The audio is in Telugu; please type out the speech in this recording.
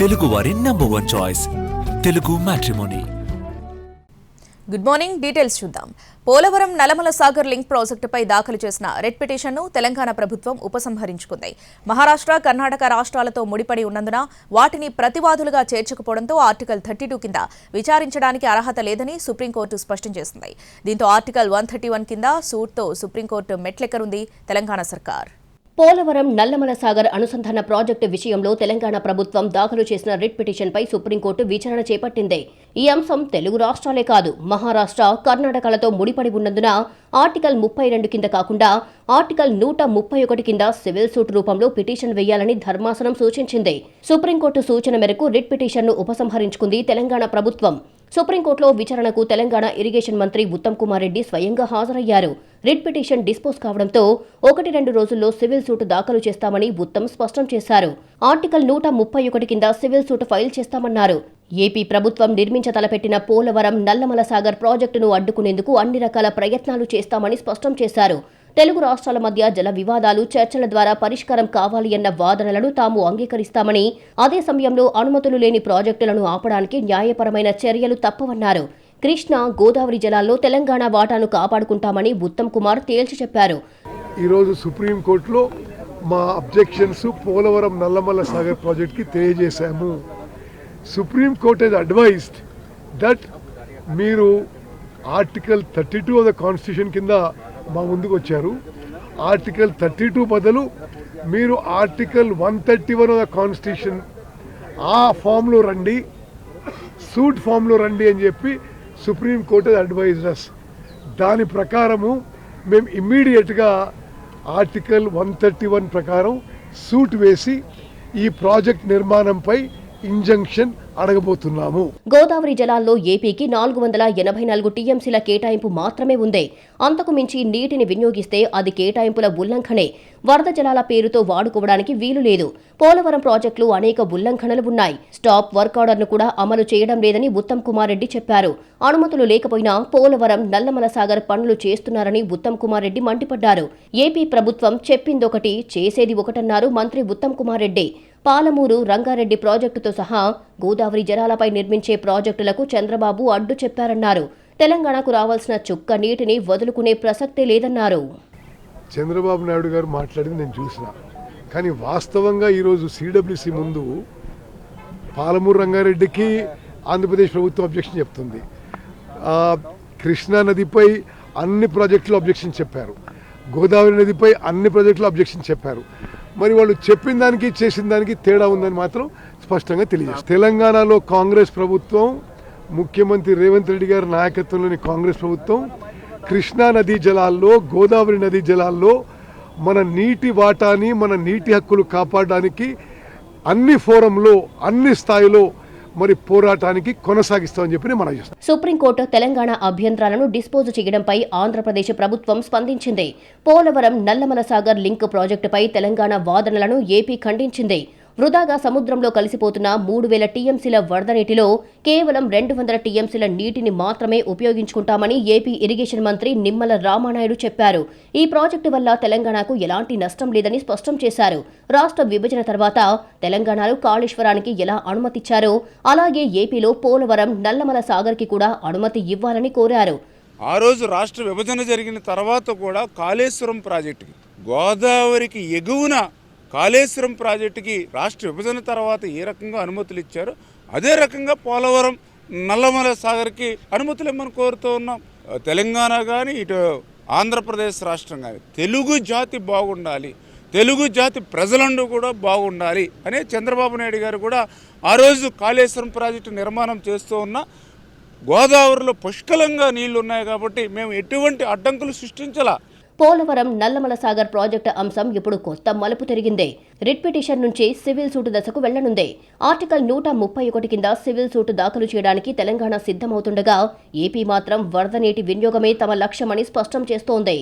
తెలుగువారి number 1 choice Telugu matrimony. Good morning. Details చూద్దాం. పోలవరం నల్లమల సాగర్ లింక్ ప్రాజెక్టుపై దాఖలు చేసిన రెడ్ పిటిషన్ను తెలంగాణ ప్రభుత్వం ఉపసంహరించుకుంది. మహారాష్ట్ర, కర్ణాటక రాష్ట్రాలతో ముడిపడి ఉన్నందున వాటిని ప్రతివాదులుగా చేర్చకపోవడంతో ఆర్టికల్ 32 కింద విచారించడానికి అర్హత లేదని సుప్రీంకోర్టు స్పష్టం చేసింది. దీంతో ఆర్టికల్ 131 కింద సూట్తో సుప్రీంకోర్టు మెట్లెక్కనుంది తెలంగాణ సర్కార్. పోలవరం నల్లమల సాగర్ అనుసంధాన ప్రాజెక్టు విషయంలో తెలంగాణ ప్రభుత్వం దాఖలు చేసిన రిట్ పిటిషన్పై సుప్రీంకోర్టు విచారణ చేపట్టింది. ఈ అంశం తెలుగు రాష్ట్రాలే కాదు, మహారాష్ట్ర, కర్ణాటకలతో ముడిపడి ఉన్నందున ఆర్టికల్ 32 కింద కాకుండా ఆర్టికల్ 131 కింద సివిల్ సూట్ రూపంలో పిటిషన్ వేయాలని ధర్మాసనం సూచించింది. సుప్రీంకోర్టు సూచన మేరకు రిట్ పిటిషన్ను ఉపసంహరించుకుంది తెలంగాణ ప్రభుత్వం. సుప్రీంకోర్టులో విచారణకు తెలంగాణ ఇరిగేషన్ మంత్రి ఉత్తమ్ కుమార్ రెడ్డి స్వయంగా హాజరయ్యారు. రిట్ పిటిషన్ డిస్పోజ్ కావడంతో 1-2 రోజుల్లో సివిల్ సూట్ దాఖలు చేస్తామని ఉత్తమ్ స్పష్టం చేశారు. ఆర్టికల్ 131 కింద సివిల్ సూట్ ఫైల్ చేస్తామన్నారు. ఏపీ ప్రభుత్వం నిర్మించతలపెట్టిన పోలవరం నల్లమల సాగర్ ప్రాజెక్టును అడ్డుకునేందుకు అన్ని రకాల ప్రయత్నాలు చేస్తామని స్పష్టం చేశారు. తెలుగు రాష్ట్రాల మధ్య జల వివాదాలు చర్చల ద్వారా పరిష్కారం కావాలి అన్న వాదనలను తాము అంగీకరిస్తామని, అదే సమయంలో అనుమతులు లేని ప్రాజెక్టులను ఆపడానికి న్యాయపరమైన చర్యలు తప్పవన్నారు. కృష్ణా, గోదావరి జలాల్లో తెలంగాణ వాటాను కాపాడుకుంటామని ఉత్తమ్ కుమార్ తేల్చి చెప్పారు. ఈరోజు సుప్రీంకోర్టులో మా అబ్జెక్షన్స్ పోలవరం నల్లమల సాగర్ ప్రాజెక్ట్కి తెలియజేశాము. సుప్రీంకోర్టు హెస్ అడ్వైజ్డ్ దట్ మీరు ఆర్టికల్ 32 ఆఫ్ ద కాన్స్టిట్యూషన్ కింద మా ముందుకు వచ్చారు. ఆర్టికల్ 32 బదులు మీరు ఆర్టికల్ 131 ఆఫ్ ద కాన్స్టిట్యూషన్ ఆ ఫామ్లో రండి, సూట్ ఫామ్లో రండి అని చెప్పి సుప్రీంకోర్టు అడ్వైజర్స్. దాని ప్రకారము మేము ఇమ్మీడియట్గా ఆర్టికల్ 131 ప్రకారం సూట్ వేసి ఈ ప్రాజెక్ట్ నిర్మాణంపై ఇంజంక్షన్ అడగబోతున్నాము. గోదావరి జలాల్లో ఏపీకి 484 టీఎంసీల కేటాయింపు మాత్రమే ఉంది. అంతకు మించి నీటిని వినియోగిస్తే అది కేటాయింపుల ఉల్లంఘనే. వరద జలాల పేరుతో వాడుకోవడానికి వీలు లేదు. పోలవరం ప్రాజెక్టులు అనేక ఉల్లంఘనలు ఉన్నాయి. స్టాప్ వర్క్ ఆర్డర్ను కూడా అమలు చేయడం లేదని ఉత్తమ్ కుమార్ రెడ్డి చెప్పారు. అనుమతులు లేకపోయినా పోలవరం నల్లమల సాగర్ పనులు చేస్తున్నారని ఉత్తమ్ కుమార్ రెడ్డి మండిపడ్డారు. ఏపీ ప్రభుత్వం చెప్పిందొకటి, చేసేది ఒకటన్నారు మంత్రి ఉత్తమ్ కుమార్ రెడ్డి. పాలమూరు, రంగారెడ్డి ప్రాజెక్టుతో సహా గోదావరి జలాలపై నిర్మించే ప్రాజెక్టులకు చంద్రబాబు అడ్డు చెప్పారన్నారు. తెలంగాణకు రావాల్సిన చుక్క నీటిని వదులుకునే ప్రసక్తే లేదన్నారు. చంద్రబాబు నాయుడు గారు మాట్లాడింది నేను చూసిన, కానీ వాస్తవంగా ఈరోజు సిడబ్ల్యూసి ముందు పాలమూరు రంగారెడ్డికి ఆంధ్రప్రదేశ్ ప్రభుత్వం అబ్జెక్షన్ చెప్తుంది. కృష్ణా నదిపై అన్ని ప్రాజెక్టులు అబ్జెక్షన్ చెప్పారు. గోదావరి నదిపై అన్ని ప్రాజెక్టులు అబ్జెక్షన్ చెప్పారు. మరి వాళ్ళు చెప్పిన దానికి చేసిన దానికి తేడా ఉందని మాత్రం స్పష్టంగా తెలియజేస్తారు. తెలంగాణలో కాంగ్రెస్ ప్రభుత్వం, ముఖ్యమంత్రి రేవంత్ రెడ్డి గారి నాయకత్వంలోని కాంగ్రెస్ ప్రభుత్వం కృష్ణా నదీ జలాల్లో, గోదావరి నదీ జలాల్లో మన నీటి వాటాని, మన నీటి హక్కులు కాపాడడానికి అన్ని ఫోరంలో, అన్ని స్థాయిలో మరి పోరాటానికి కొనసాగిస్తామని చెప్పి మనం చేస్తాం. సుప్రీంకోర్టు తెలంగాణ అభ్యంతరాలను డిస్పోజ్ చేయడంపై ఆంధ్రప్రదేశ్ ప్రభుత్వం స్పందించింది. పోలవరం నల్లమల సాగర్ లింక్ ప్రాజెక్టుపై తెలంగాణ వాదనలను ఏపీ ఖండించింది. వృధాగా సముద్రంలో కలిసిపోతున్న 3000 టీఎంసీల వరద నీటిలో కేవలం 200 టీఎంసీల నీటిని మాత్రమే ఉపయోగించుకుంటామని ఏపీ ఇరిగేషన్ మంత్రి నిమ్మల రామానాయుడు చెప్పారు. ఈ ప్రాజెక్టు వల్ల తెలంగాణకు ఎలాంటి నష్టం లేదని స్పష్టం చేశారు. రాష్ట్ర విభజన తర్వాత తెలంగాణలో కాళేశ్వరానికి ఎలా అనుమతిచ్చారో అలాగే ఏపీలో పోలవరం నల్లమల సాగర్కి కూడా అనుమతి ఇవ్వాలని కోరారు. ఆ రోజు రాష్ట్ర విభజన జరిగిన తర్వాత కూడా కాళేశ్వరం ప్రాజెక్టుకి, గోదావరికి ఎగువన కాళేశ్వరం ప్రాజెక్టుకి రాష్ట్ర విభజన తర్వాత ఏ రకంగా అనుమతులు ఇచ్చారో అదే రకంగా పోలవరం నల్లమల సాగర్కి అనుమతులు ఇమ్మని కోరుతూ ఉన్నాం. తెలంగాణ కానీ ఇటు ఆంధ్రప్రదేశ్ రాష్ట్రం కానీ తెలుగు జాతి బాగుండాలి, తెలుగు జాతి ప్రజలందరూ కూడా బాగుండాలి అనే చంద్రబాబు నాయుడు గారు కూడా ఆ రోజు కాళేశ్వరం ప్రాజెక్టు నిర్మాణం చేస్తూ ఉన్న గోదావరిలో పుష్కలంగా నీళ్లు ఉన్నాయి కాబట్టి మేము ఎటువంటి అడ్డంకులు సృష్టించాల. పోలవరం నల్లమల సాగర్ ప్రాజెక్టు అంశం ఇప్పుడు కొత్త మలుపు తిరిగింది. రిట్ పిటిషన్ నుంచి సివిల్ సూట్ దశకు వెళ్లనుంది. ఆర్టికల్ 131 కింద సివిల్ సూట్ దాఖలు చేయడానికి తెలంగాణ సిద్ధమవుతుండగా ఏపీ మాత్రం వరద నీటి వినియోగమే తమ లక్ష్యమని స్పష్టం చేస్తోంది.